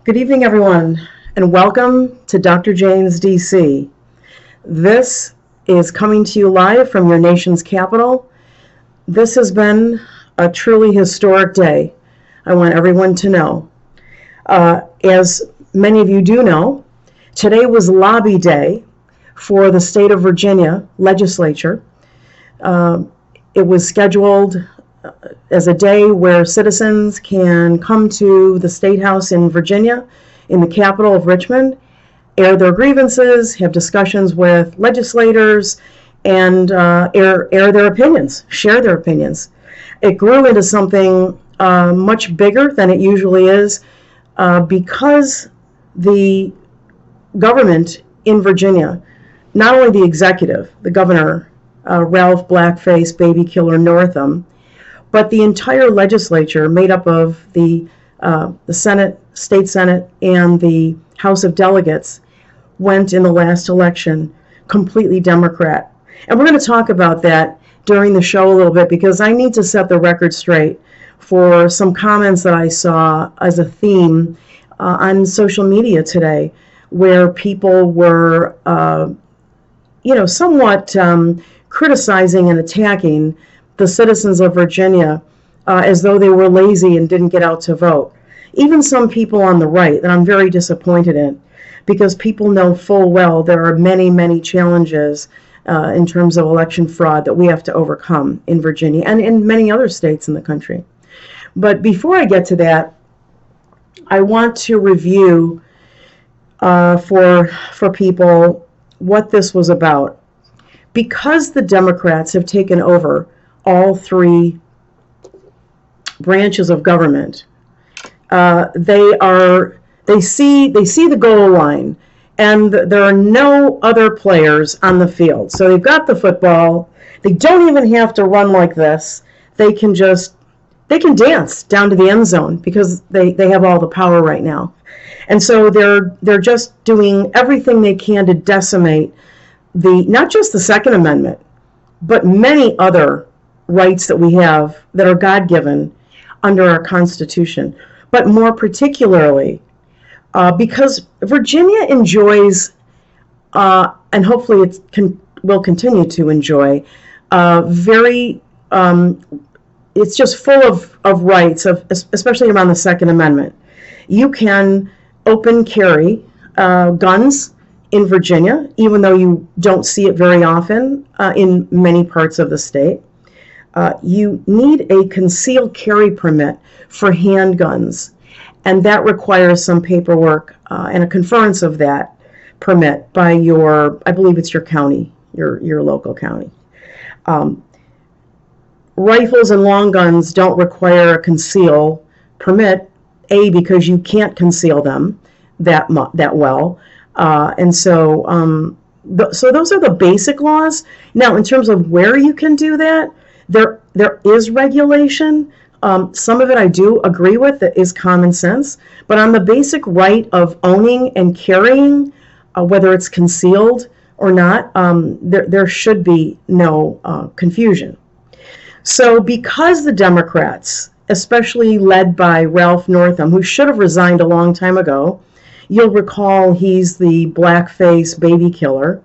Good evening, everyone, and welcome to Dr. Jane's DC. This is coming to you live from your nation's capital. This has been a truly historic day. I want everyone to know. As many of you do know, today was lobby day for the state of Virginia legislature. It was scheduled as a day where citizens can come to the State House in Virginia, in the capital of Richmond, air their grievances, have discussions with legislators, and air their opinions, share their opinions. It grew into something much bigger than it usually is because the government in Virginia, not only the executive, the governor, Ralph Blackface Baby Killer Northam, but the entire legislature, made up of the Senate, State Senate, and the House of Delegates, went in the last election completely Democrat. And we're going to talk about that during the show a little bit because I need to set the record straight for some comments that I saw as a theme on social media today, where people were, somewhat criticizing and attacking the citizens of Virginia as though they were lazy and didn't get out to vote. Even some people on the right that I'm very disappointed in, because people know full well there are many, many challenges in terms of election fraud that we have to overcome in Virginia and in many other states in the country. But before I get to that, I want to review for people what this was about. Because the Democrats have taken over all three branches of government, they see the goal line, and there are no other players on the field. So they've got the football. They don't even have to run like this. They can dance down to the end zone because they have all the power right now. And so they're just doing everything they can to decimate not just the Second Amendment, but many other rights that we have that are God-given under our Constitution. But more particularly, because Virginia enjoys, and hopefully will continue to enjoy, it's just full of rights, especially around the Second Amendment. You can open carry guns in Virginia, even though you don't see it very often in many parts of the state. You need a concealed carry permit for handguns, and that requires some paperwork and a conference of that permit by I believe it's your county, your local county. Rifles and long guns don't require a conceal permit, because you can't conceal them that well. So those are the basic laws. Now, in terms of where you can do that, there is regulation. Some of it I do agree with, that is common sense. But on the basic right of owning and carrying, whether it's concealed or not, there should be no confusion. So because the Democrats, especially led by Ralph Northam, who should have resigned a long time ago, you'll recall he's the blackface baby killer.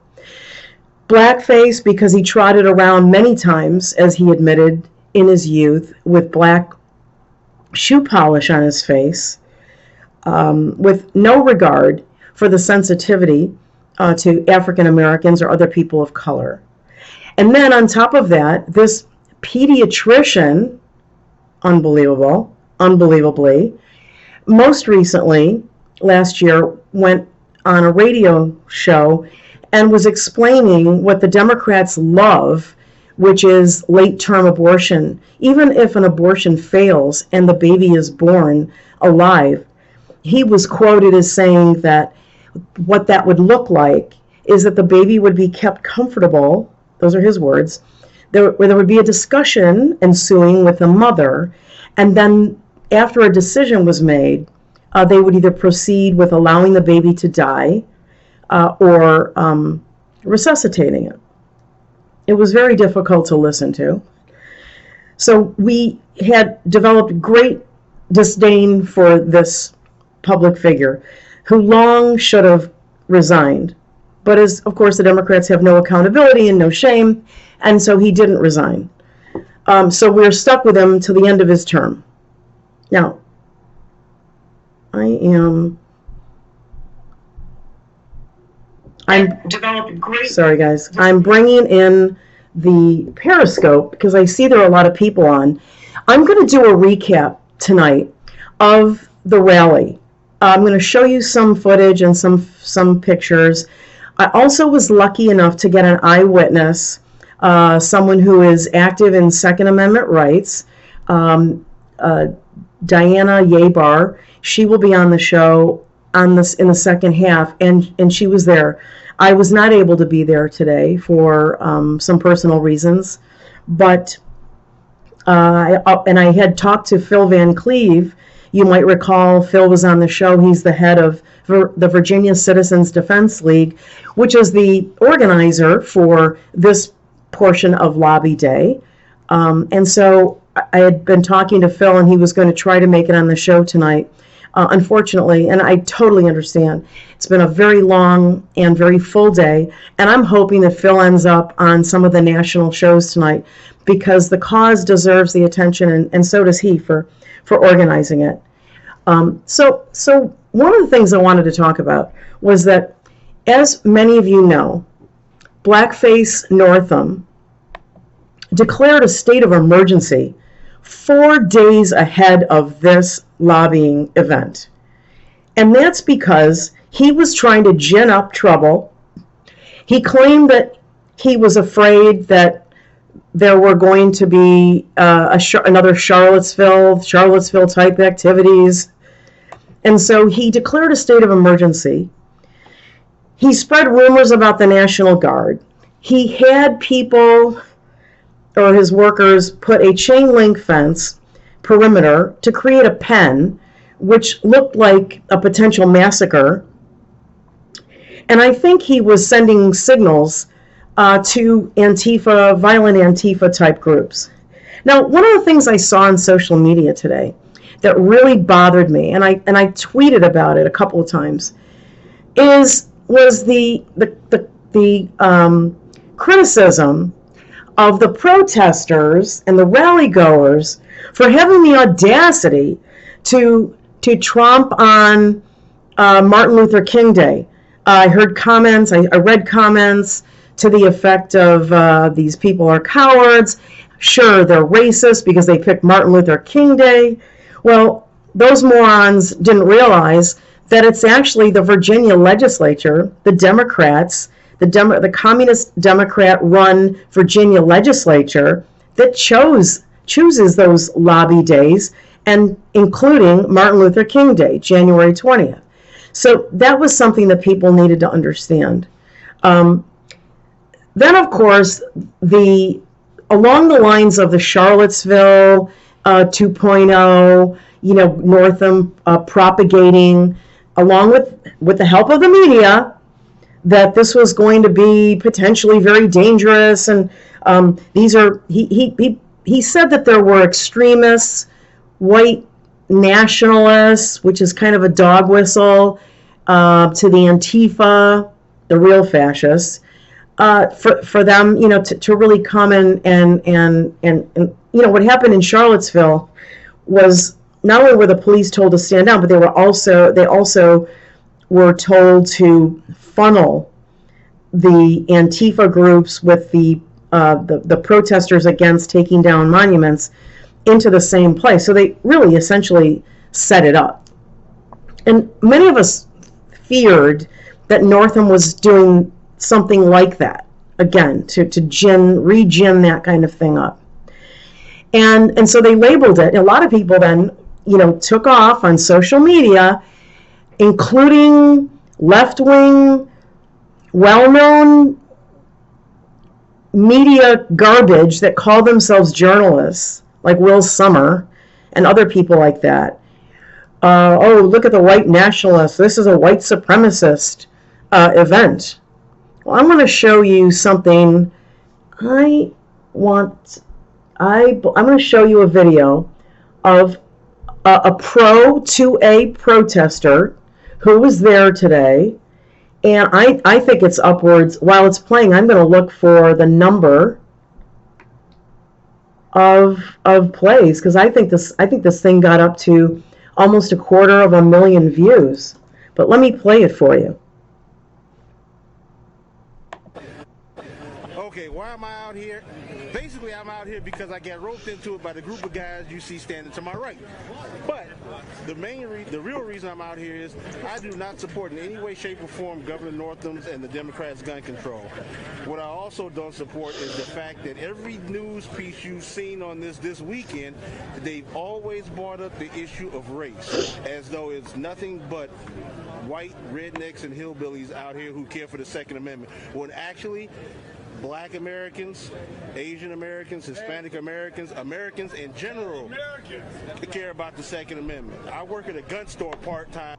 Blackface because he trotted around many times, as he admitted in his youth, with black shoe polish on his face, with no regard for the sensitivity to African Americans or other people of color. And then on top of that, this pediatrician, unbelievably, most recently, last year, went on a radio show and was explaining what the Democrats love, which is late-term abortion. Even if an abortion fails and the baby is born alive, he was quoted as saying that what that would look like is that the baby would be kept comfortable, those are his words, where there would be a discussion ensuing with the mother, and then after a decision was made, they would either proceed with allowing the baby to die or resuscitating it. It was very difficult to listen to. So we had developed great disdain for this public figure who long should have resigned. But as, of course, the Democrats have no accountability and no shame, and so he didn't resign. So we're stuck with him till the end of his term. Now, I'm developed great. Sorry, guys. I'm bringing in the Periscope because I see there are a lot of people on. I'm going to do a recap tonight of the rally. I'm going to show you some footage and some pictures. I also was lucky enough to get an eyewitness, someone who is active in Second Amendment rights, Diana Yabar. She will be on the show in the second half, and she was there. I was not able to be there today for some personal reasons, but I had talked to Phil Van Cleve. You might recall Phil was on the show. He's the head of the Virginia Citizens Defense League, which is the organizer for this portion of Lobby Day. And so I had been talking to Phil, and he was going to try to make it on the show tonight. Unfortunately, and I totally understand, it's been a very long and very full day, and I'm hoping that Phil ends up on some of the national shows tonight because the cause deserves the attention, and so does he for organizing it. So one of the things I wanted to talk about was that, as many of you know, Blackface Northam declared a state of emergency 4 days ahead of this lobbying event. And that's because he was trying to gin up trouble. He claimed that he was afraid that there were going to be another Charlottesville type activities. And so he declared a state of emergency. He spread rumors about the National Guard. He had people, or his workers, put a chain link fence perimeter to create a pen, which looked like a potential massacre. And I think he was sending signals to Antifa, violent Antifa type groups. Now, one of the things I saw on social media today that really bothered me, and I tweeted about it a couple of times, was the criticism of the protesters and the rally goers for having the audacity to tromp on Martin Luther King Day. I heard comments, I read comments to the effect of these people are cowards. Sure, they're racist because they picked Martin Luther King Day. Well, those morons didn't realize that it's actually the Virginia legislature, the Democrats, the Communist Democrat-run Virginia legislature that chooses those lobby days, and including Martin Luther King Day, January 20th. So that was something that people needed to understand. Then, of course, along the lines of the Charlottesville 2.0, Northam propagating, along with the help of the media, that this was going to be potentially very dangerous, and he said that there were extremists, white nationalists, which is kind of a dog whistle to the Antifa, the real fascists, for them, to really come and what happened in Charlottesville was not only were the police told to stand down, but they also were told to funnel the Antifa groups with the protesters against taking down monuments into the same place. So they really essentially set it up. And many of us feared that Northam was doing something like that, again, to re-gin that kind of thing up. And so they labeled it. A lot of people then, took off on social media, including left-wing, well-known media garbage that call themselves journalists, like Will Sommer and other people like that. Look at the white nationalists. This is a white supremacist event. Well, I'm going to show you something. I'm going to show you a video of a pro 2A protester who was there today. And I think it's upwards. While it's playing, I'm going to look for the number of plays, because I think this thing got up to almost 250,000 views. But let me play it for you. Okay, why am I out here? Basically, I'm out here because I got roped into it by the group of guys you see standing to my right. But the real reason I'm out here is I do not support in any way, shape, or form Governor Northam's and the Democrats' gun control. What I also don't support is the fact that every news piece you've seen on this weekend, they've always brought up the issue of race, as though it's nothing but white rednecks and hillbillies out here who care for the Second Amendment, when actually Black Americans, Asian Americans, Hispanic Americans, Americans in general care about the Second Amendment. I work at a gun store part-time,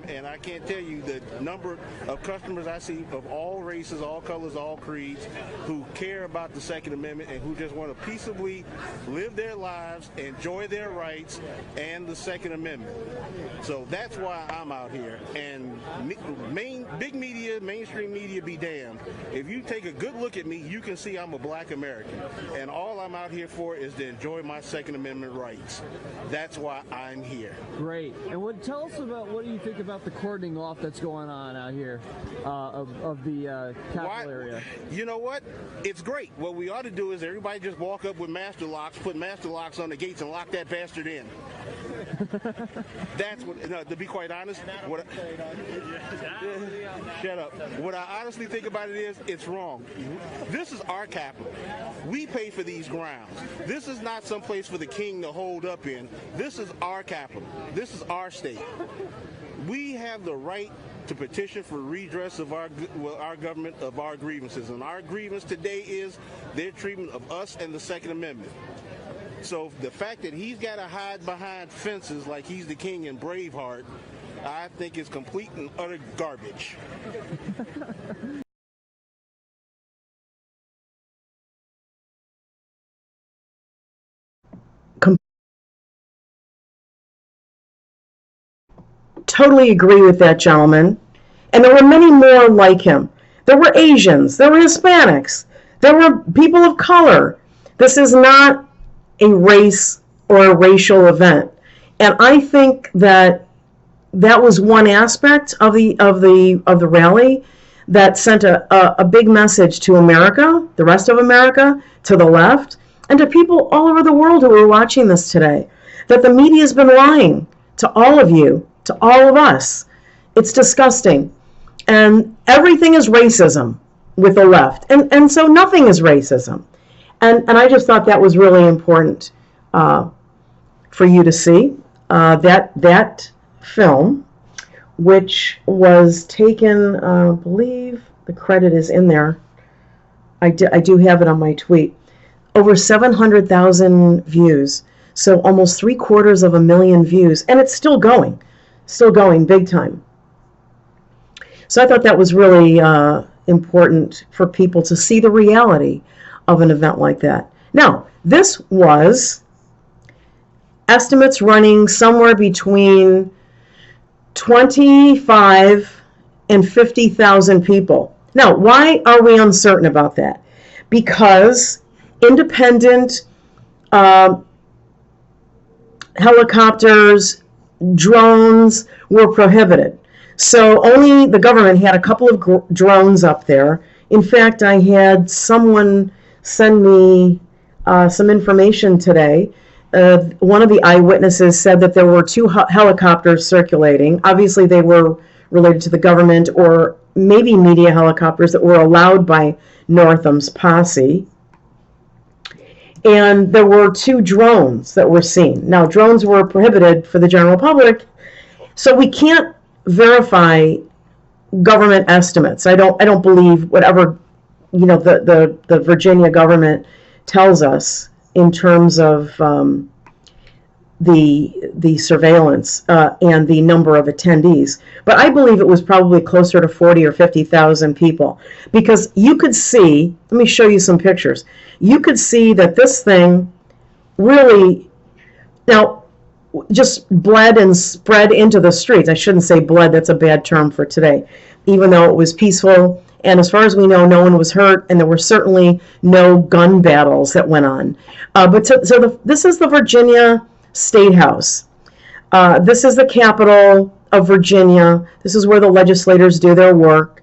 and I can't tell you the number of customers I see of all races, all colors, all creeds, who care about the Second Amendment and who just want to peaceably live their lives, enjoy their rights, and the Second Amendment. So that's why I'm out here. And big media, mainstream media be damned. If you take a good look at me, you can see I'm a Black American. And all I'm out here for is to enjoy my Second Amendment rights. That's why I'm here. Great. And tell us about, what do you think about the cordoning off that's going on out here of the Capitol area? You know what? It's great. What we ought to do is everybody just walk up with master locks, put master locks on the gates, and lock that bastard in. That's what. No, to be quite honest, shut up. What I honestly think about it is, it's wrong. This is our capital. We pay for these grounds. This is not some place for the king to hold up in. This is our capital. This is our state. We have the right to petition for redress of our government, of our grievances. And our grievance today is their treatment of us and the Second Amendment. So the fact that he's got to hide behind fences like he's the king in Braveheart, I think is complete and utter garbage. Totally agree with that gentleman. And there were many more like him. There were Asians, there were Hispanics, there were people of color. This is not a race or a racial event. And I think that was one aspect of the rally that sent a big message to America, the rest of America, to the left, and to people all over the world who are watching this today, that the media has been lying to all of you, to all of us. It's disgusting. And everything is racism with the left. And so nothing is racism. And I just thought that was really important for you to see. That film, which was taken, I believe the credit is in there. I do have it on my tweet. Over 700,000 views. So almost 750,000 views. And it's still going big time. So I thought that was really important for people to see the reality of an event like that. Now, this was estimates running somewhere between 25 and 50,000 people. Now, why are we uncertain about that? Because independent helicopters, drones were prohibited. So only the government had a couple of drones up there. In fact, I had someone send me some information today. One of the eyewitnesses said that there were 2 helicopters circulating. Obviously, they were related to the government, or maybe media helicopters that were allowed by Northam's posse. And there were 2 drones that were seen. Now, drones were prohibited for the general public, so we can't verify government estimates. I don't believe whatever the Virginia government tells us in terms of the surveillance and the number of attendees. But I believe it was probably closer to 40 or 50,000 people, because you could see, let me show you some pictures. You could see that this thing really, now just bled and spread into the streets. I shouldn't say bled, that's a bad term for today, even though it was peaceful. And as far as we know, no one was hurt, and there were certainly no gun battles that went on. This is the Virginia State House. This is the capital of Virginia. This is where the legislators do their work.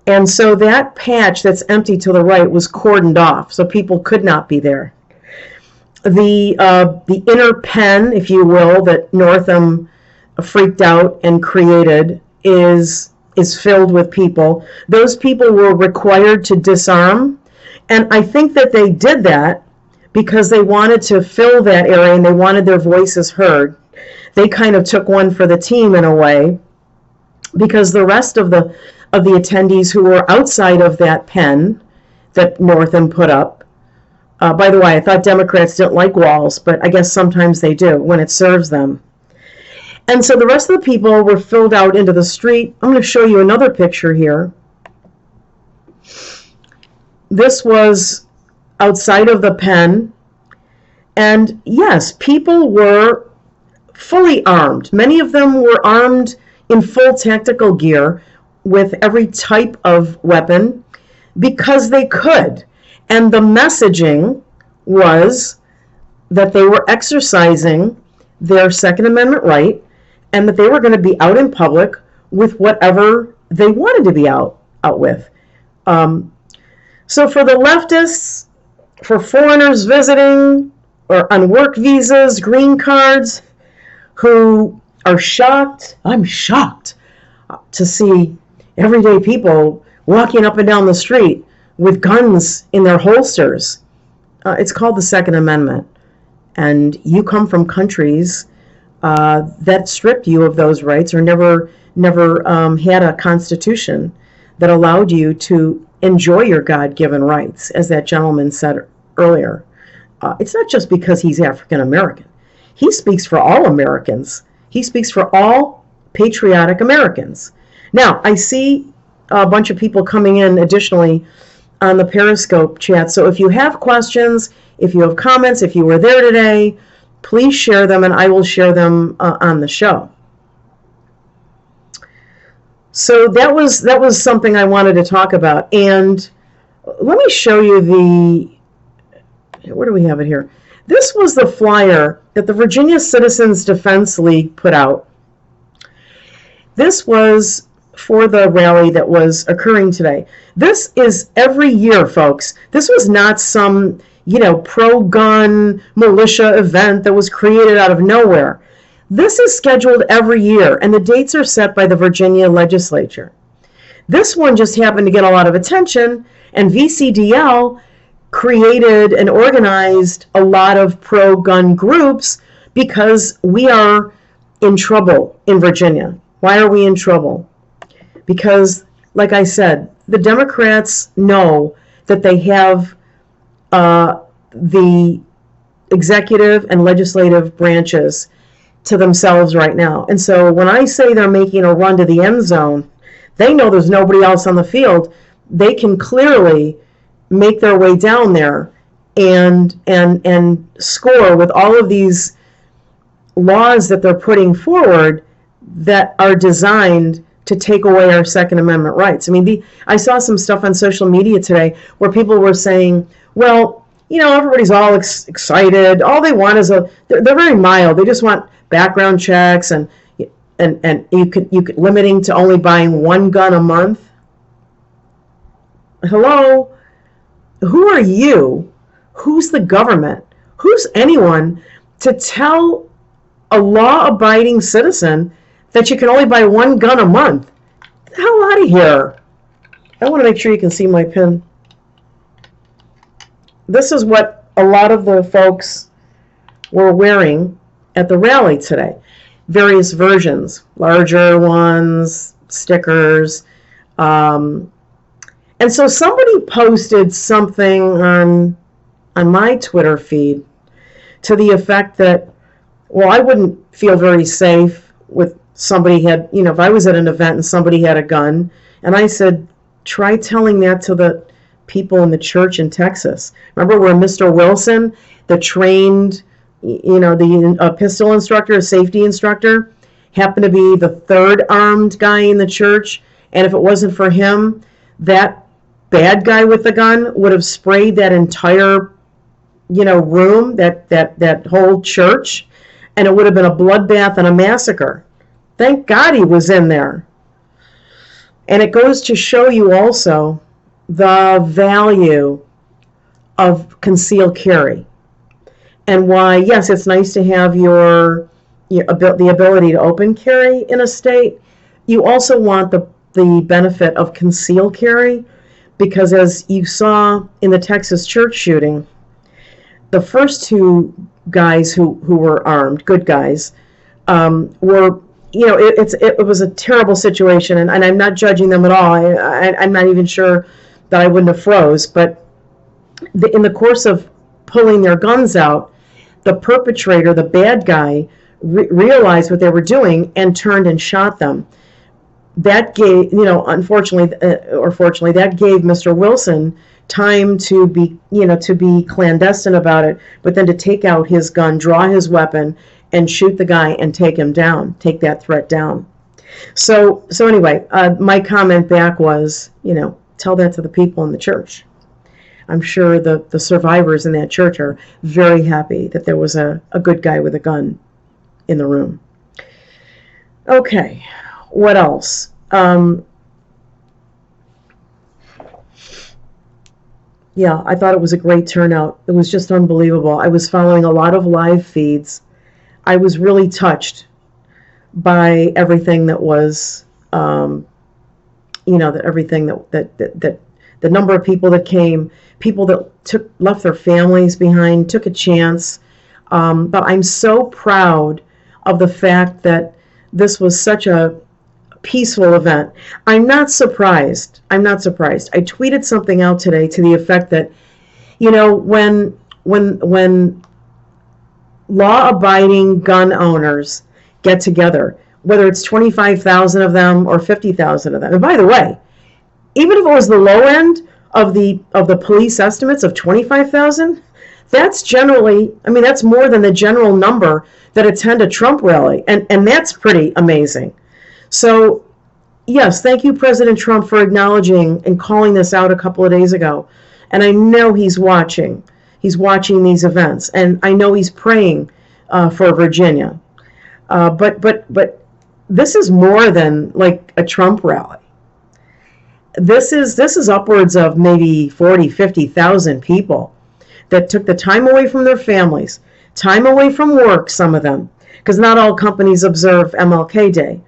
And so that patch that's empty to the right was cordoned off, so people could not be there. The inner pen, if you will, that Northam freaked out and created is filled with people. Those people were required to disarm, and I think that they did that because they wanted to fill that area and they wanted their voices heard. They kind of took one for the team in a way, because the rest of the attendees who were outside of that pen that Northam put up, by the way, I thought Democrats didn't like walls, but I guess sometimes they do when it serves them. And so the rest of the people were filled out into the street. I'm going to show you another picture here. This was outside of the pen. And yes, people were fully armed. Many of them were armed in full tactical gear with every type of weapon because they could. And the messaging was that they were exercising their Second Amendment right, and that they were going to be out in public with whatever they wanted to be out with. So for the leftists, for foreigners visiting or on work visas, green cards, who are shocked, I'm shocked to see everyday people walking up and down the street with guns in their holsters. It's called the Second Amendment. And you come from countries that stripped you of those rights, or never had a constitution that allowed you to enjoy your God-given rights, as that gentleman said earlier. It's not just because he's African American. He speaks for all Americans. He speaks for all patriotic Americans. Now, I see a bunch of people coming in additionally on the Periscope chat. So if you have questions, if you have comments, if you were there today, please share them, and I will share them on the show. So that was something I wanted to talk about. And let me show you where do we have it here? This was the flyer that the Virginia Citizens Defense League put out. This was for the rally that was occurring today. This is every year, folks. This was not some, pro-gun militia event that was created out of nowhere. This is scheduled every year, and the dates are set by the Virginia legislature. This one just happened to get a lot of attention, and VCDL created and organized a lot of pro-gun groups because we are in trouble in Virginia. Why are we in trouble? Because, like I said, the Democrats know that they have the executive and legislative branches to themselves right now. And so when I say they're making a run to the end zone, they know there's nobody else on the field. They can clearly make their way down there and score with all of these laws that they're putting forward that are designed to take away our Second Amendment rights. I mean, I saw some stuff on social media today where people were saying, well, everybody's all excited. All they want is they're very mild. They just want background checks and you could limiting to only buying one gun a month. Hello? Who are you? Who's the government? Who's anyone to tell a law-abiding citizen that you can only buy one gun a month? Get the hell out of here. I want to make sure you can see my pin. This is what a lot of the folks were wearing at the rally today. Various versions, larger ones, stickers. And so somebody posted something on my Twitter feed to the effect that, well, I wouldn't feel very safe with somebody had, if I was at an event and somebody had a gun. And I said, try telling that to the people in the church in Texas. Remember where Mr. Wilson, the trained the pistol instructor, a safety instructor, happened to be the third armed guy in the church. And if it wasn't for him, that bad guy with the gun would have sprayed that entire, room, that whole church, and it would have been a bloodbath and a massacre. Thank God he was in there. And it goes to show you also the value of concealed carry, and why, yes, it's nice to have the ability to open carry in a state. You also want the benefit of concealed carry, because as you saw in the Texas church shooting, the first two guys who were armed, good guys, were, it was a terrible situation, and I'm not judging them at all. I'm not even sure that I wouldn't have froze, but in the course of pulling their guns out, the perpetrator, the bad guy, realized what they were doing and turned and shot them. That gave, unfortunately or fortunately, that gave Mr. Wilson time to be clandestine about it, but then to take out his gun, draw his weapon, and shoot the guy and take him down, take that threat down. So anyway, my comment back was, tell that to the people in the church. I'm sure the survivors in that church are very happy that there was a good guy with a gun in the room. Okay, what else? Yeah, I thought it was a great turnout. It was just unbelievable. I was following a lot of live feeds. I was really touched by everything that was, that everything that the number of people that came, people that left their families behind, took a chance. But I'm so proud of the fact that this was such a peaceful event. I'm not surprised. I tweeted something out today to the effect that, when law-abiding gun owners get together, whether it's 25,000 of them or 50,000 of them, and by the way, even if it was the low end of the police estimates of 25,000, that's generally, that's more than the general number that attend a Trump rally, and that's pretty amazing. So, yes, thank you, President Trump, for acknowledging and calling this out a couple of days ago. And I know he's watching. He's watching these events, and I know he's praying for Virginia. But this is more than like a Trump rally. This is upwards of maybe 40, 50,000 people that took the time away from their families, time away from work, some of them, because not all companies observe MLK Day.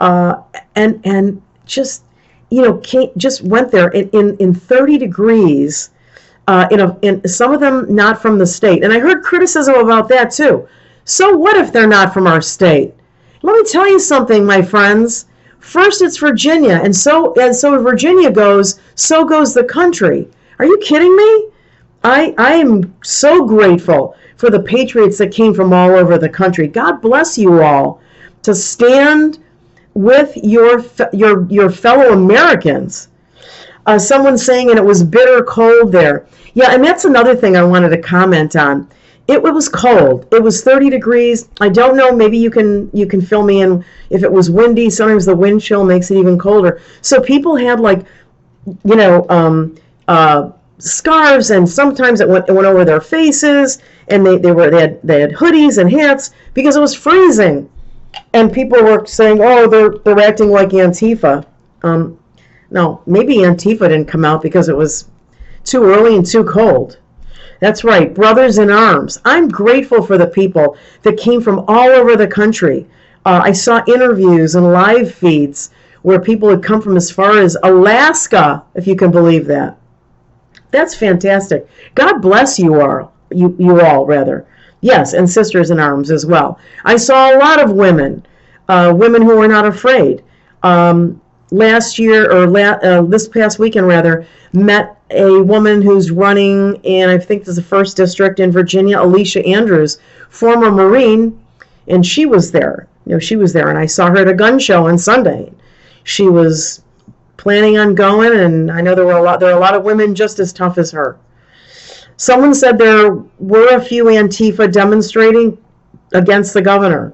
And just, just went there in 30 degrees, in some of them not from the state. And I heard criticism about that too. So what if they're not from our state? Let me tell you something, my friends. First, it's Virginia, and so if Virginia goes, so goes the country. Are you kidding me? I am so grateful for the patriots that came from all over the country. God bless you all to stand with your fellow Americans. Someone saying, and it was bitter cold there. Yeah, and that's another thing I wanted to comment on. It was cold. It was 30 degrees. I don't know. Maybe you can fill me in. If it was windy, sometimes the wind chill makes it even colder. So people had scarves, and sometimes it went over their faces, and they had hoodies and hats because it was freezing. And people were saying, "Oh, they're acting like Antifa." No, maybe Antifa didn't come out because it was too early and too cold. That's right, brothers in arms. I'm grateful for the people that came from all over the country. I saw interviews and live feeds where people had come from as far as Alaska, if you can believe that. That's fantastic. God bless you all. You all, rather. Yes, and sisters in arms as well. I saw a lot of women who were not afraid. Last year, or this past weekend, rather, met a woman who's running in, I think this is the 1st District in Virginia, Alicia Andrews, former Marine, and she was there. She was there, and I saw her at a gun show on Sunday. She was planning on going, and I know there are a lot of women just as tough as her. Someone said there were a few Antifa demonstrating against the governor.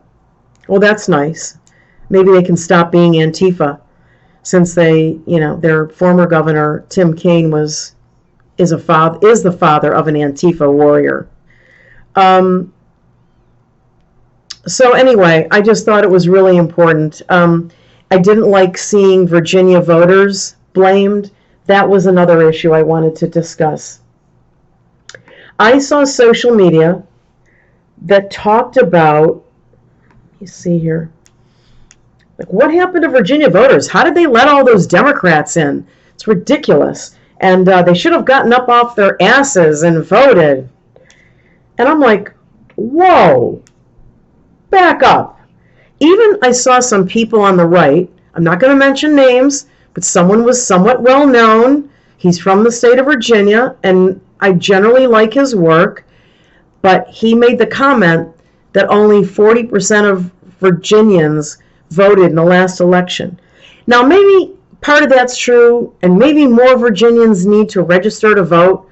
Well, that's nice. Maybe they can stop being Antifa, since their former governor, Tim Kaine, is the father of an Antifa warrior. So anyway, I just thought it was really important. I didn't like seeing Virginia voters blamed. That was another issue I wanted to discuss. I saw social media that talked about, you see here, like, what happened to Virginia voters? How did they let all those Democrats in? It's ridiculous. And they should have gotten up off their asses and voted. And I'm like, whoa, back up. Even I saw some people on the right, I'm not going to mention names, but someone was somewhat well known. He's from the state of Virginia, and I generally like his work, but he made the comment that only 40% of Virginians voted in the last election. Now, maybe part of that's true, and maybe more Virginians need to register to vote,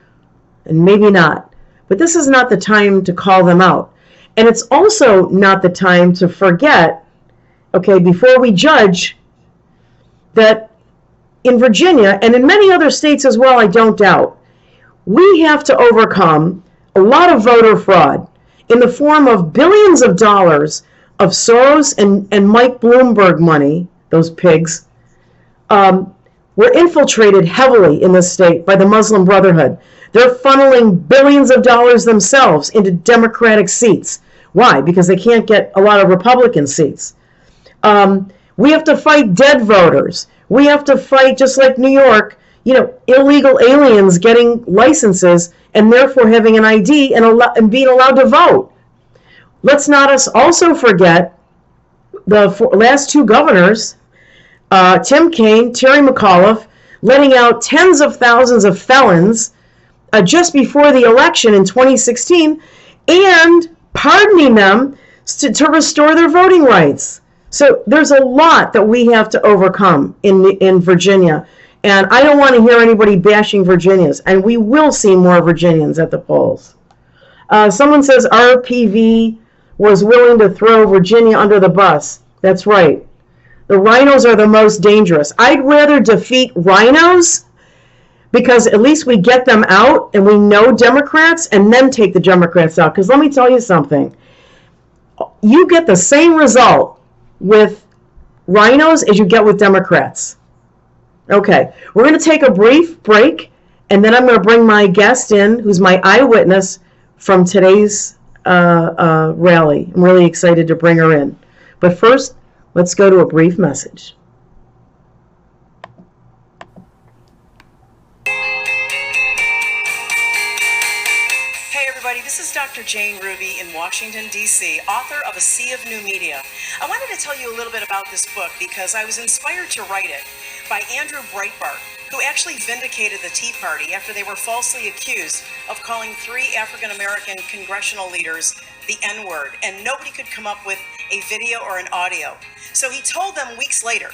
and maybe not. But this is not the time to call them out. And it's also not the time to forget, okay, before we judge, that in Virginia, and in many other states as well, I don't doubt, we have to overcome a lot of voter fraud in the form of billions of dollars of Soros and Mike Bloomberg money, those pigs. Were infiltrated heavily in this state by the Muslim Brotherhood. They're funneling billions of dollars themselves into Democratic seats. Why? Because they can't get a lot of Republican seats. We have to fight dead voters. We have to fight, just like New York, illegal aliens getting licenses and therefore having an ID and being allowed to vote. Let's not also forget the last two governors, Tim Kaine, Terry McAuliffe, letting out tens of thousands of felons just before the election in 2016 and pardoning them to restore their voting rights. So there's a lot that we have to overcome in Virginia. And I don't want to hear anybody bashing Virginians. And we will see more Virginians at the polls. Someone says RPV was willing to throw Virginia under the bus. That's right. The rhinos are the most dangerous. I'd rather defeat rhinos, because at least we get them out and we know Democrats, and then take the Democrats out. Because let me tell you something. You get the same result with rhinos as you get with Democrats. Okay, we're going to take a brief break, and then I'm going to bring my guest in, who's my eyewitness from today's rally. I'm really excited to bring her in. But first, let's go to a brief message. This is Dr. Jane Ruby in Washington, D.C., author of A Sea of New Media. I wanted to tell you a little bit about this book because I was inspired to write it by Andrew Breitbart, who actually vindicated the Tea Party after they were falsely accused of calling 3 African-American congressional leaders the N-word, and nobody could come up with a video or an audio. So he told them weeks later,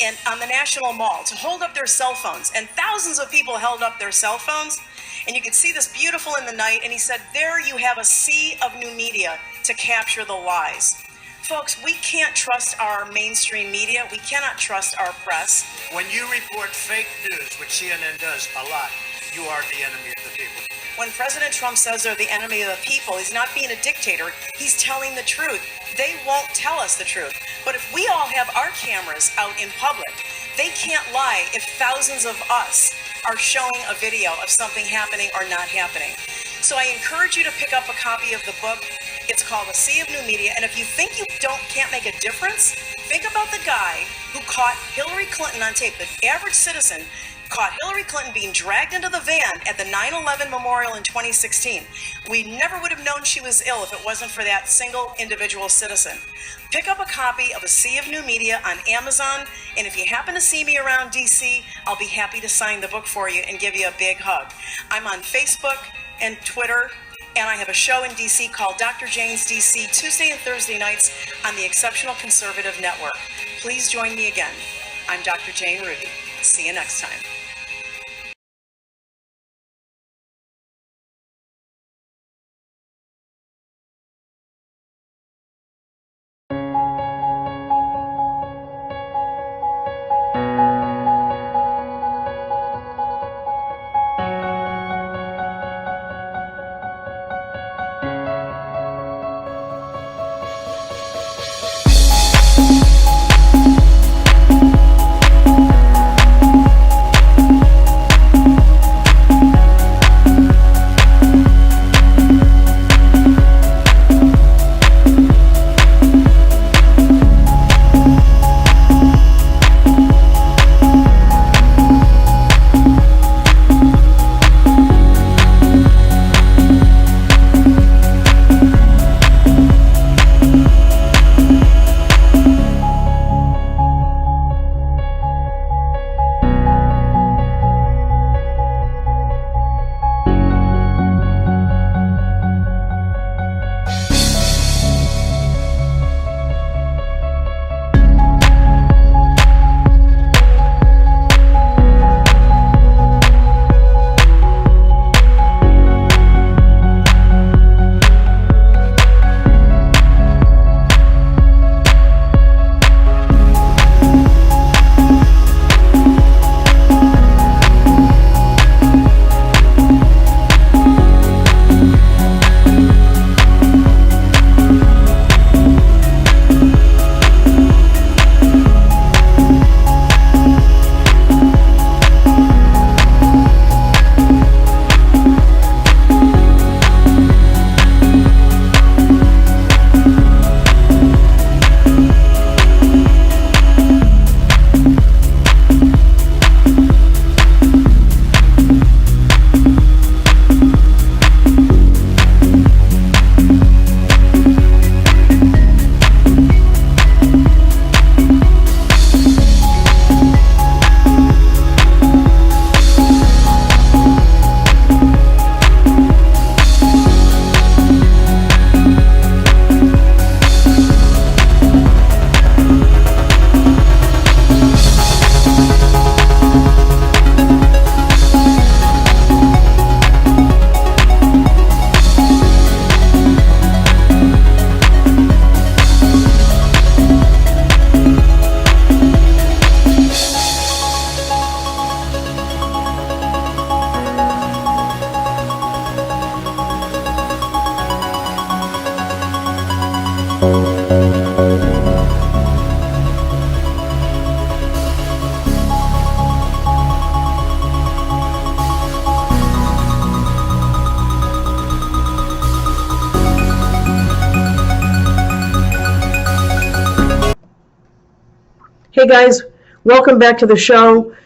and on the National Mall, to hold up their cell phones, and thousands of people held up their cell phones, and you could see this beautiful in the night, and he said, there you have a sea of new media to capture the lies. Folks, we can't trust our mainstream media. We cannot trust our press. When you report fake news, which CNN does a lot, you are the enemy of the people. When President Trump says they're the enemy of the people, he's not being a dictator. He's telling the truth. They won't tell us the truth. But if we all have our cameras out in public, they can't lie if thousands of us are showing a video of something happening or not happening. So I encourage you to pick up a copy of the book. It's called A Sea of New Media. And if you think you can't make a difference, think about the guy who caught Hillary Clinton on tape. The average citizen caught Hillary Clinton being dragged into the van at the 9/11 memorial in 2016. We never would have known she was ill if it wasn't for that single individual citizen. Pick up a copy of A Sea of New Media on Amazon, and if you happen to see me around DC, I'll be happy to sign the book for you and give you a big hug. I'm on Facebook and Twitter, and I have a show in DC called Dr. Jane's DC, Tuesday and Thursday nights on the Exceptional Conservative Network. Please join me again. I'm Dr. Jane Ruby. See you next time. Hey guys, welcome back to the show.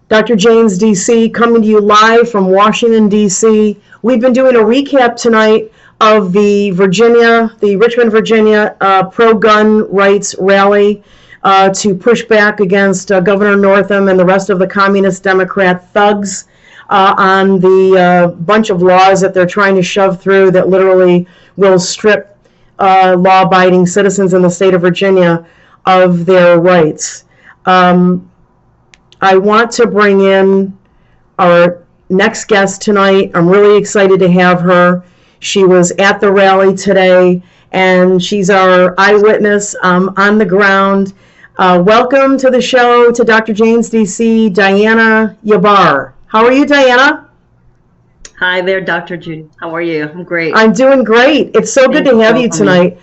Dr. Janes, D.C., coming to you live from Washington, D.C. We've been doing a recap tonight of the Richmond, Virginia pro-gun rights rally to push back against Governor Northam and the rest of the communist Democrat thugs on the bunch of laws that they're trying to shove through that literally will strip law-abiding citizens in the state of Virginia of their rights. I want to bring in our next guest tonight. I'm really excited to have her. She was at the rally today, and she's our eyewitness on the ground. Welcome to the show to Dr. Janes, D.C., Diana Yabar. How are you, Diana? Hi there, Dr. Judy. How are you? I'm great. I'm doing great. It's so good to have you tonight.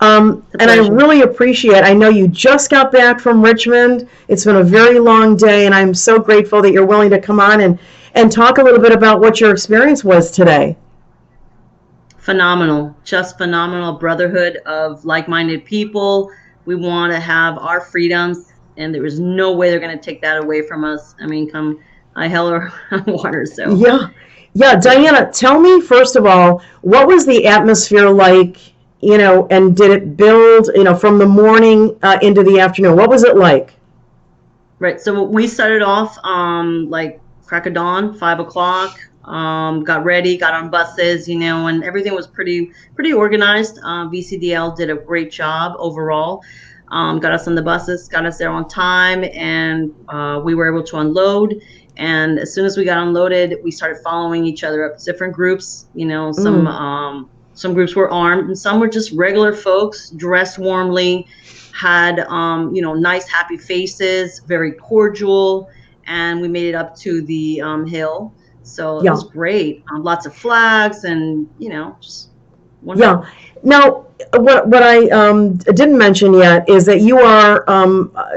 And I really appreciate, I know you just got back from Richmond. It's been a very long day, and I'm so grateful that you're willing to come on and talk a little bit about what your experience was today. Phenomenal. Just phenomenal. Brotherhood of like-minded people. We want to have our freedoms, and there is no way they're going to take that away from us. I mean, come hell or water. So Yeah, Diana, tell me, first of all, what was the atmosphere like, and did it build, from the morning into the afternoon? What was it like? Right. So we started off like crack of dawn, 5 o'clock. Got ready, got on buses, and everything was pretty organized. VCDL did a great job overall. Got us on the buses, got us there on time, and we were able to unload. And as soon as we got unloaded, we started following each other up, different groups. Some groups were armed, and some were just regular folks dressed warmly, had nice happy faces, very cordial, and we made it up to the hill. So it was great. Lots of flags, and just wonderful. Yeah. Now, what I didn't mention yet is that you are,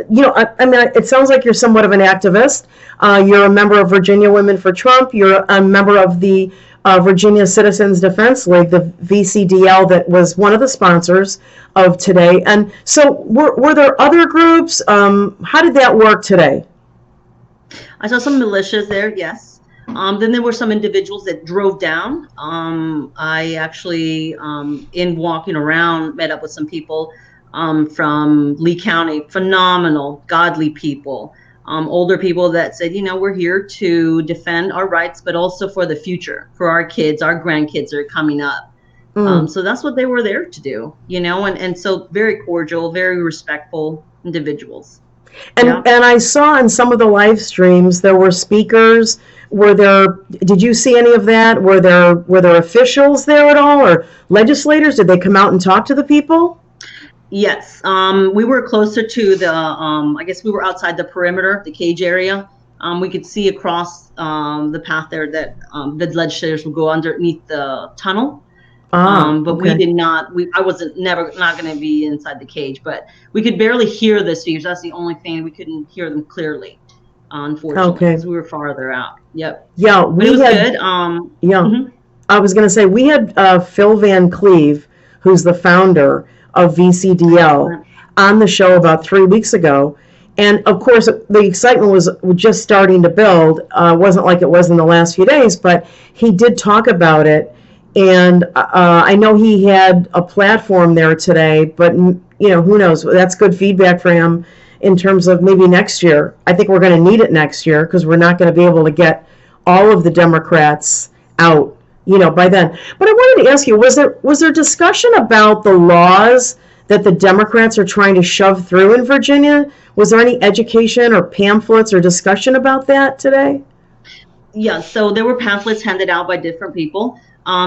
it sounds like you're somewhat of an activist. You're a member of Virginia Women for Trump. You're a member of the Virginia Citizens Defense League, the VCDL, that was one of the sponsors of today. And so were there other groups? How did that work today? I saw some militias there, yes. Then there were some individuals that drove down. I actually, in walking around, met up with some people from Lee County, phenomenal, godly people, older people that said, we're here to defend our rights, but also for the future, for our kids, our grandkids are coming up. So that's what they were there to do, and so very cordial, very respectful individuals. And I saw in some of the live streams there were speakers. Did you see any of that? Were there officials there at all, or legislators? Did they come out and talk to the people? Yes. We were closer to the, I guess we were outside the perimeter, the cage area. We could see across the path there that the legislators would go underneath the tunnel. But okay. We did not, I wasn't not going to be inside the cage, but we could barely hear the speakers. That's the only thing. We couldn't hear them clearly, unfortunately, because we were farther out. Yep. Yeah. But it was good. I was going to say, we had Phil Van Cleve, who's the founder of VCDL, on the show about 3 weeks ago. And of course, the excitement was just starting to build. It wasn't like it was in the last few days, but he did talk about it. And I know he had a platform there today, but who knows? That's good feedback for him in terms of maybe next year. I think we're going to need it next year because we're not going to be able to get all of the Democrats out, by then. But I wanted to ask you, was there discussion about the laws that the Democrats are trying to shove through in Virginia? Was there any education or pamphlets or discussion about that today? Yeah, so there were pamphlets handed out by different people.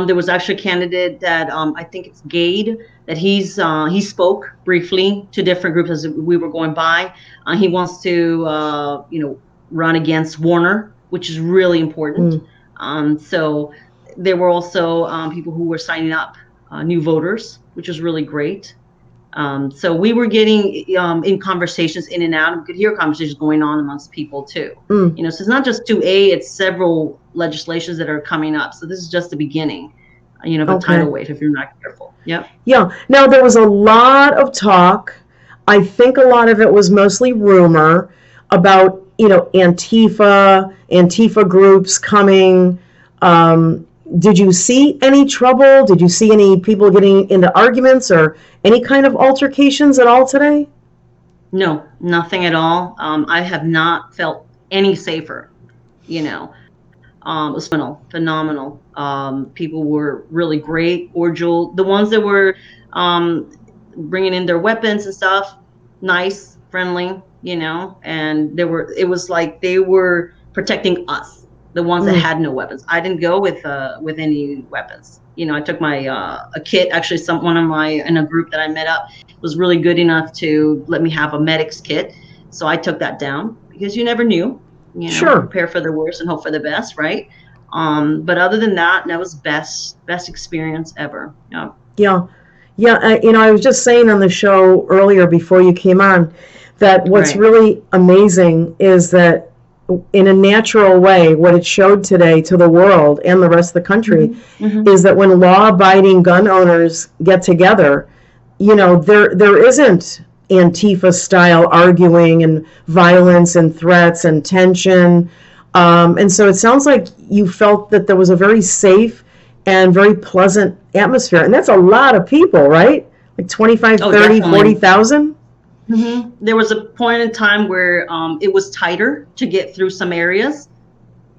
There was actually a candidate that I think it's Gade, that he spoke briefly to different groups as we were going by. He wants to run against Warner, which is really important. So there were also people who were signing up, new voters, which was really great. So we were getting in conversations in and out, and we could hear conversations going on amongst people too. So it's not just 2A, it's several legislations that are coming up. So this is just the beginning, of a tidal wave if you're not careful. Yep. Yeah. Now there was a lot of talk I think a lot of it was mostly rumor about, Antifa groups coming. Did you see any trouble? Did you see any people getting into arguments or any kind of altercations at all today? No, nothing at all. I have not felt any safer, you know. It was phenomenal. People were really great, cordial. The ones that were bringing in their weapons and stuff, nice, friendly, and it was like they were protecting us, the ones that had no weapons. I didn't go with any weapons. I took my a kit. Actually, one of my in a group that I met up was really good enough to let me have a medic's kit, so I took that down because you never knew. Sure. Prepare for the worst and hope for the best, right? But other than that, that was best experience ever. Yeah. I was just saying on the show earlier before you came on that what's really amazing is that in a natural way, what it showed today to the world and the rest of the country is that when law-abiding gun owners get together, there isn't Antifa-style arguing and violence and threats and tension. And so it sounds like you felt that there was a very safe and very pleasant atmosphere. And that's a lot of people, right? Like 25, 30, definitely. 40,000? There was a point in time where it was tighter to get through some areas,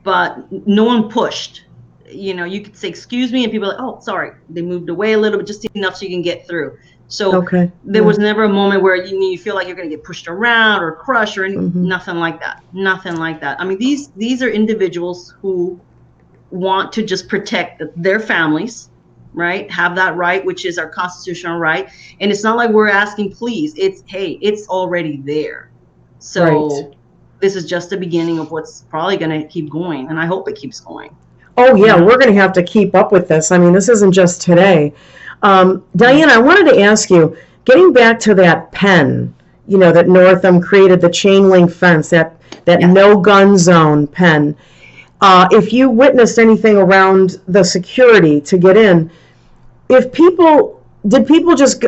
but no one pushed. You could say, excuse me, and people are like, oh, sorry. They moved away a little bit, just enough so you can get through. So there was never a moment where you feel like you're going to get pushed around or crushed or nothing like that. Nothing like that. I mean, these are individuals who want to just protect their families, right? Have that right, which is our constitutional right. And it's not like we're asking, please. It's already there. So this is just the beginning of what's probably going to keep going. And I hope it keeps going. Oh, yeah. We're going to have to keep up with this. I mean, this isn't just today. Diane, I wanted to ask you, getting back to that pen, that Northam created, the chain link fence, that no gun zone pen. If you witnessed anything around the security to get in, did people just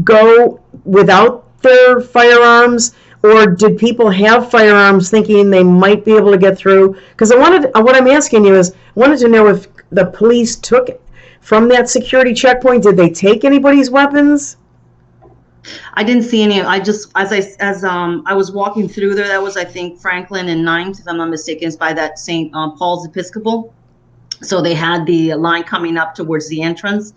go without their firearms, or did people have firearms thinking they might be able to get through? Because what I'm asking you is, I wanted to know if the police took from that security checkpoint, did they take anybody's weapons? I didn't see any. I just, as I was walking through there, that was, I think, Franklin and 9th, if I'm not mistaken, it's by that St. Paul's Episcopal. So they had the line coming up towards the entrance.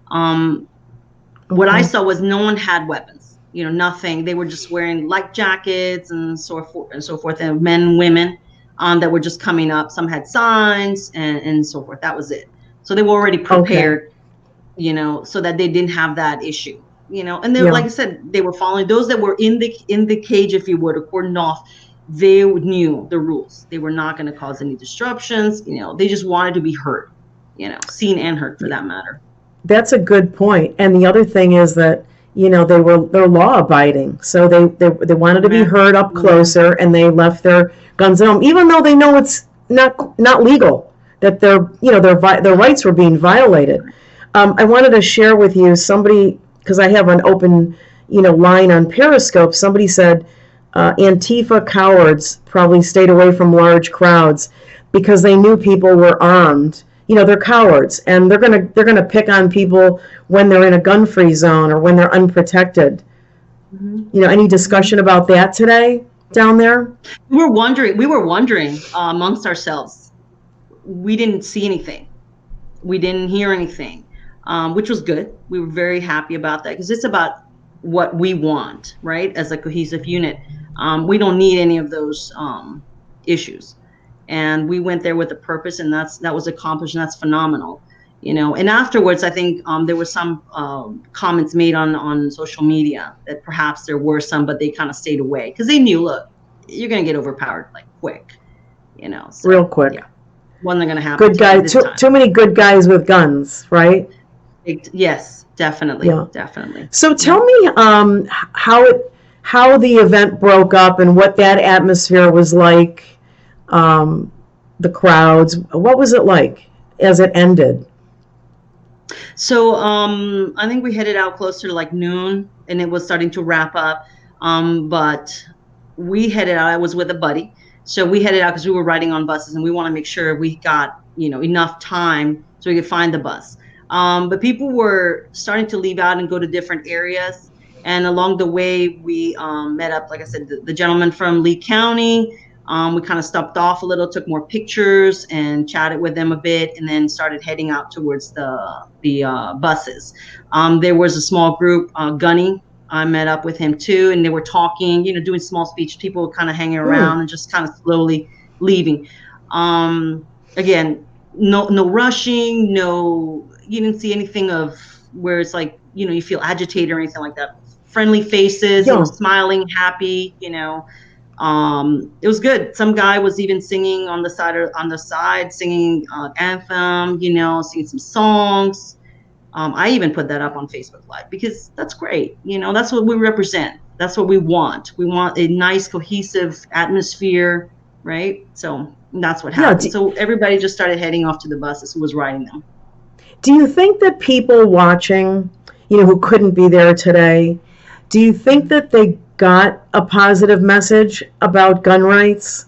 What I saw was no one had weapons, nothing. They were just wearing light jackets and so forth, and men and women that were just coming up. Some had signs and so forth. That was it. So they were already prepared, so that they didn't have that issue, and they were, like I said, they were following those that were in the cage, if you would, or cordoned off. They knew the rules. They were not going to cause any disruptions. They just wanted to be heard, seen and heard for that matter. That's a good point. And the other thing is that, they're law abiding. So they wanted to be heard up closer, and they left their guns at home, even though they know it's not legal, that their rights were being violated. I wanted to share with you somebody, because I have an open, line on Periscope. Somebody said Antifa cowards probably stayed away from large crowds because they knew people were armed. They're cowards, and they're gonna pick on people when they're in a gun-free zone or when they're unprotected. Any discussion about that today down there? We were wondering amongst ourselves. We didn't see anything. We didn't hear anything, which was good. We were very happy about that, because it's about what we want, right? As a cohesive unit. We don't need any of those issues. And we went there with a purpose, and that was accomplished, and that's phenomenal. And afterwards, I think there were some comments made on social media that perhaps there were some, but they kind of stayed away because they knew, look, you're going to get overpowered like quick, so, real quick. Yeah. Wasn't going to happen. Good guys, too many good guys with guns, right? Yes, definitely. Yeah. Definitely. So tell me how the event broke up and what that atmosphere was like, the crowds. What was it like as it ended? So I think we headed out closer to like noon, and it was starting to wrap up. But we headed out. I was with a buddy, so we headed out because we were riding on buses, and we want to make sure we got enough time so we could find the bus. But people were starting to leave out and go to different areas. And along the way, we met up, like I said, the gentleman from Lee County. We kind of stopped off a little, took more pictures, and chatted with them a bit, and then started heading out towards the buses. There was a small group, Gunny. I met up with him too, and they were talking, doing small speech. People were kind of hanging around and just kind of slowly leaving. Again, no rushing, you didn't see anything of where it's like, you feel agitated or anything like that. Friendly faces, smiling, happy, it was good. Some guy was even singing on the side, singing anthem, singing some songs. I even put that up on Facebook Live because that's great. That's what we represent. That's what we want. We want a nice, cohesive atmosphere, right? So that's what happened. So everybody just started heading off to the buses who was riding them. Do you think that people watching, who couldn't be there today, do you think that they got a positive message about gun rights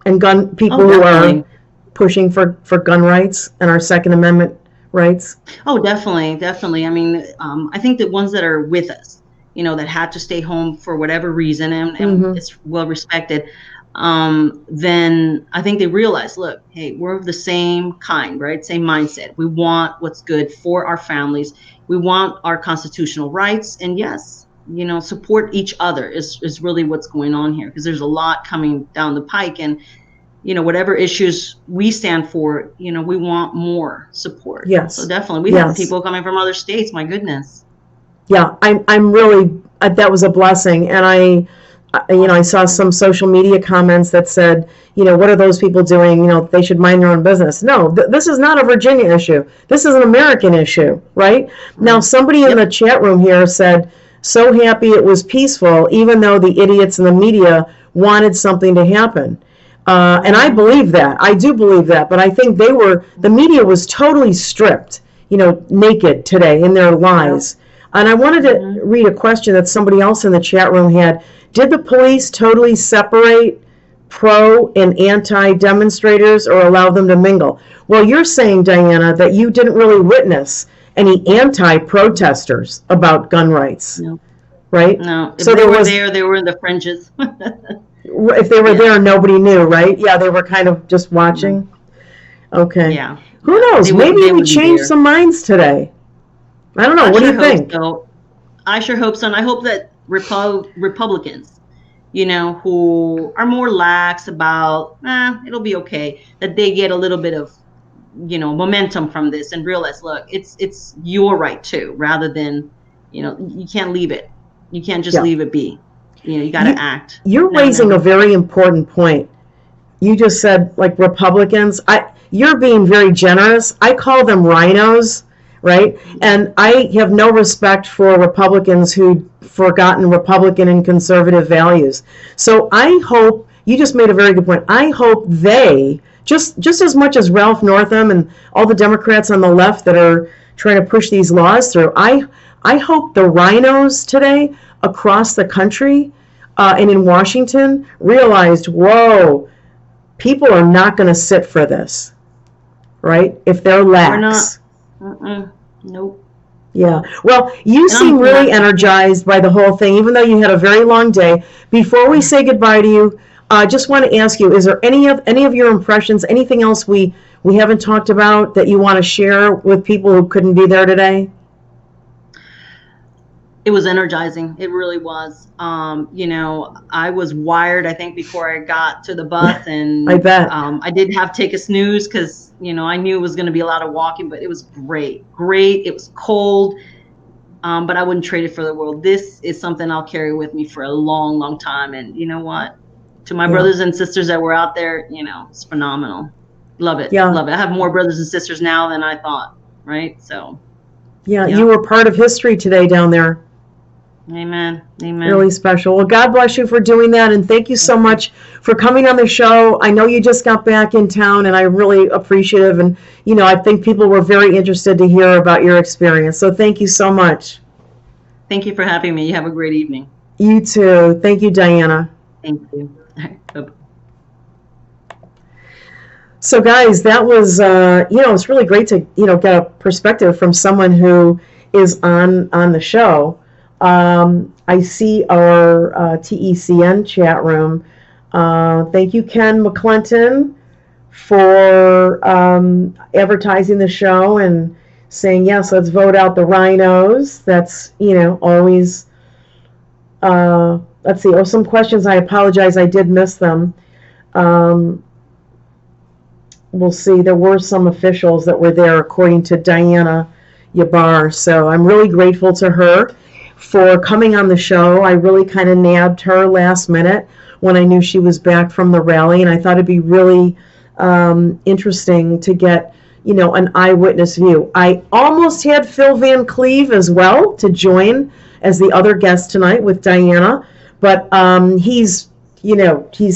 and people who are pushing for gun rights and our Second Amendment rights? Oh, definitely. I mean, I think the ones that are with us, that had to stay home for whatever reason, and it's well respected, then I think they realize, look, hey, we're the same kind, right? Same mindset. We want what's good for our families. We want our constitutional rights. And yes, support each other is really what's going on here, because there's a lot coming down the pike, and whatever issues we stand for, we want more support. Yes. So definitely, we have people coming from other states. My goodness. Yeah, I'm really, that was a blessing. And I saw some social media comments that said, what are those people doing? They should mind their own business. No, this is not a Virginia issue. This is an American issue, right? Now, somebody in the chat room here said, so happy it was peaceful, even though the idiots in the media wanted something to happen. And I believe that. I do believe that. But I think the media was totally stripped, naked today in their lies. And I wanted to read a question that somebody else in the chat room had. Did the police totally separate pro and anti demonstrators or allow them to mingle? Well, you're saying, Diana, that you didn't really witness any anti-protesters about gun rights, right? No, if they were there, they were in the fringes. If they were there, nobody knew, right? Yeah, they were kind of just watching. Okay. Yeah. Who knows? Maybe we changed some minds today. I don't know. What do you think? So. I sure hope so. And I hope that Republicans, who are more lax about, it'll be okay, that they get a little bit of, momentum from this and realize, look, it's your right too, rather than, you can't leave it. You can't just leave it be. You got to act. You're raising a very important point. You just said, like, Republicans. You're being very generous. I call them rhinos, right? And I have no respect for Republicans who've forgotten Republican and conservative values. So I hope, you just made a very good point. I hope they, just as much as Ralph Northam and all the Democrats on the left that are trying to push these laws through, I hope the rhinos today across the country and in Washington realized, whoa, people are not going to sit for this, right? If they're lax. Nope. Yeah. Well, you seem really energized by the whole thing, even though you had a very long day. Before we say goodbye to you, I just want to ask you, is there any of your impressions, anything else we haven't talked about that you want to share with people who couldn't be there today? It was energizing. It really was. I was wired, I think, before I got to the bus, and I bet. I did have to take a snooze because, I knew it was going to be a lot of walking, but it was great. It was cold, but I wouldn't trade it for the world. This is something I'll carry with me for a long, long time. And you know what? To my brothers and sisters that were out there, it's phenomenal. Love it. Yeah. Love it. I have more brothers and sisters now than I thought, right? So. Yeah, you were part of history today down there. Amen. Amen. Really special. Well, God bless you for doing that, and thank you so much for coming on the show. I know you just got back in town, and I'm really appreciative, and I think people were very interested to hear about your experience. So thank you so much. Thank you for having me. You have a great evening. You too. Thank you, Diana. Thank you. All right. Bye-bye. So guys, that was, it's really great to, get a perspective from someone who is on the show. I see our TECN chat room. Thank you, Ken McClinton, for advertising the show and saying, yes, let's vote out the rhinos. That's, always, let's see. Oh, some questions. I apologize. I did miss them. We'll see. There were some officials that were there, according to Diana Yabar. So I'm really grateful to her for coming on the show. I really kind of nabbed her last minute when I knew she was back from the rally, and I thought it'd be really interesting to get, an eyewitness view. I almost had Phil Van Cleve as well to join as the other guest tonight with Diana, but he's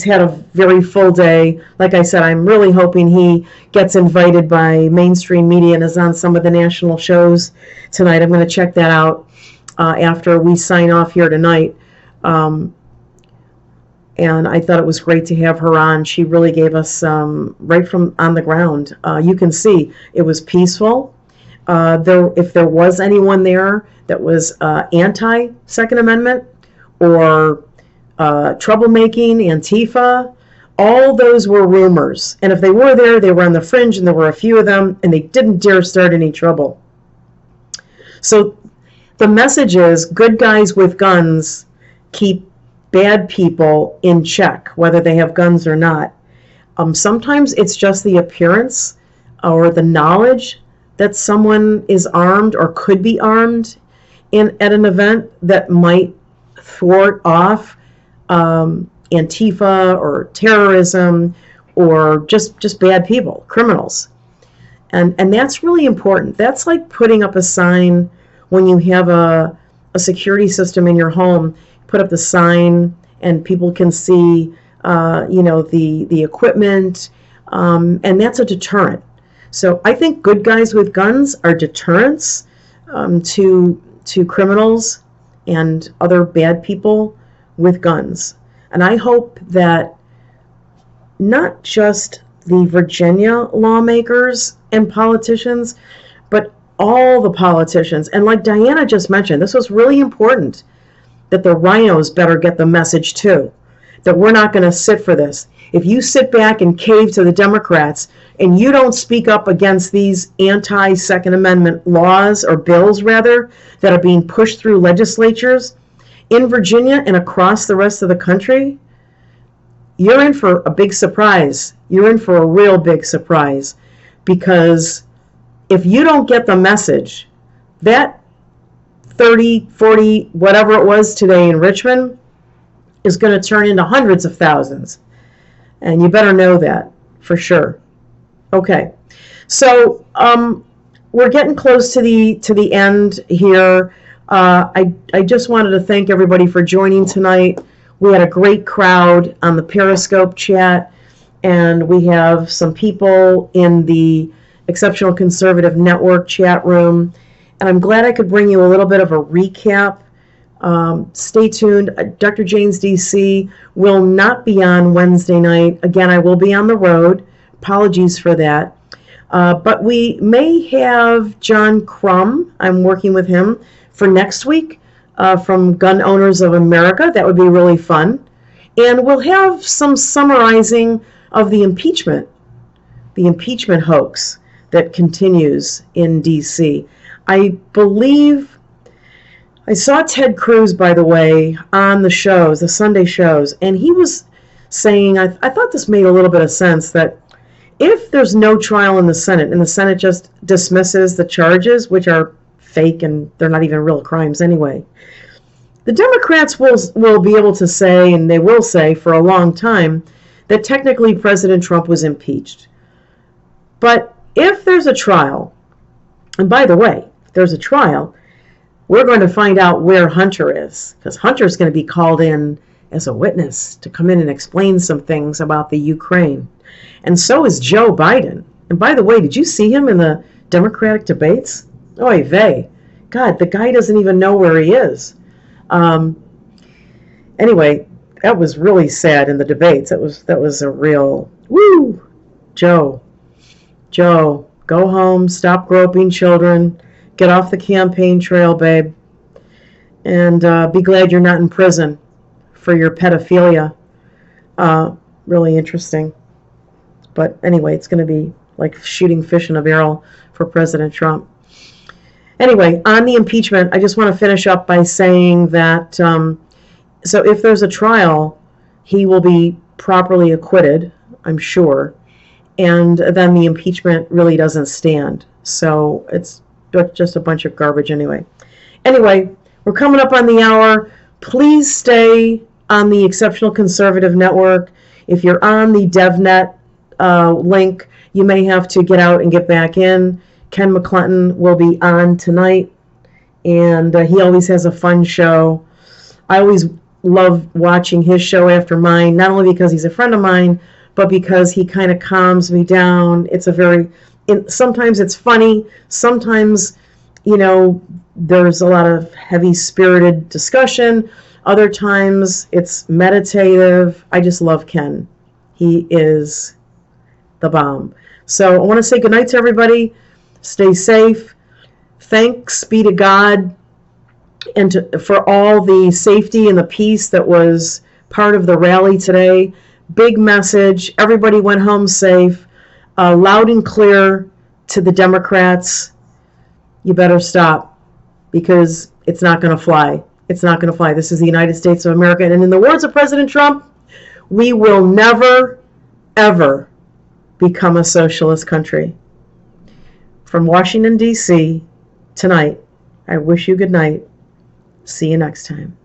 had a very full day. Like I said, I'm really hoping he gets invited by mainstream media and is on some of the national shows tonight. I'm going to check that out after we sign off here tonight. And I thought it was great to have her on. She really gave us right from on the ground. You can see it was peaceful. If there was anyone there that was anti-Second Amendment or troublemaking, Antifa, all those were rumors. And if they were there, they were on the fringe, and there were a few of them, and they didn't dare start any trouble. So the message is, good guys with guns keep bad people in check, whether they have guns or not. Sometimes it's just the appearance or the knowledge that someone is armed or could be armed at an event that might thwart off Antifa or terrorism or just bad people, criminals. And that's really important. That's like putting up a sign when you have a security system in your home. Put up the sign and people can see, the equipment, and that's a deterrent. So I think good guys with guns are deterrents to criminals and other bad people with guns. And I hope that not just the Virginia lawmakers and politicians, but all the politicians. And like Diana just mentioned, this was really important, that the rhinos better get the message too, that we're not going to sit for this. If you sit back and cave to the Democrats and you don't speak up against these anti-Second Amendment laws, or bills rather, that are being pushed through legislatures in Virginia and across the rest of the country, you're in for a big surprise. You're in for a real big surprise, because if you don't get the message, that 30, 40, whatever it was today in Richmond is going to turn into hundreds of thousands. And you better know that for sure. Okay. So we're getting close to the end here. I just wanted to thank everybody for joining tonight. We had a great crowd on the Periscope chat, and we have some people in the Exceptional Conservative Network chat room. And I'm glad I could bring you a little bit of a recap. Stay tuned. Dr. Jane's DC will not be on Wednesday night. Again, I will be on the road. Apologies for that. But we may have John Crum. I'm working with him for next week from Gun Owners of America. That would be really fun. And we'll have some summarizing of the impeachment hoax that continues in DC. I believe I saw Ted Cruz, by the way, on the shows, the Sunday shows, and he was saying, I thought this made a little bit of sense, that if there's no trial in the Senate and the Senate just dismisses the charges, which are fake and they're not even real crimes anyway, the Democrats will be able to say, and they will say for a long time, that technically President Trump was impeached. But if there's a trial, and by the way, if there's a trial, we're going to find out where Hunter is, because Hunter's going to be called in as a witness to come in and explain some things about the Ukraine. And so is Joe Biden. And by the way, did you see him in the Democratic debates? Oy vey. God, the guy doesn't even know where he is. Anyway, that was really sad in the debates. That was a real woo. Joe, go home, stop groping children, get off the campaign trail, babe, and be glad you're not in prison for your pedophilia. Really interesting. But anyway, it's going to be like shooting fish in a barrel for President Trump. Anyway, on the impeachment, I just want to finish up by saying that so if there's a trial, he will be properly acquitted, I'm sure, and then the impeachment really doesn't stand. So it's just a bunch of garbage anyway. Anyway, we're coming up on the hour. Please stay on the Exceptional Conservative Network. If you're on the DevNet link, you may have to get out and get back in. Ken McClellan will be on tonight, and he always has a fun show. I always love watching his show after mine, not only because he's a friend of mine, but because he kind of calms me down. It's sometimes it's funny, sometimes, there's a lot of heavy-spirited discussion. Other times it's meditative. I just love Ken. He is the bomb. So I want to say goodnight to everybody. Stay safe. Thanks be to God and for all the safety and the peace that was part of the rally today. Big message. Everybody went home safe. Loud and clear to the Democrats. You better stop, because it's not going to fly. It's not going to fly. This is the United States of America. And in the words of President Trump, we will never, ever become a socialist country. From Washington, D.C., tonight, I wish you good night. See you next time.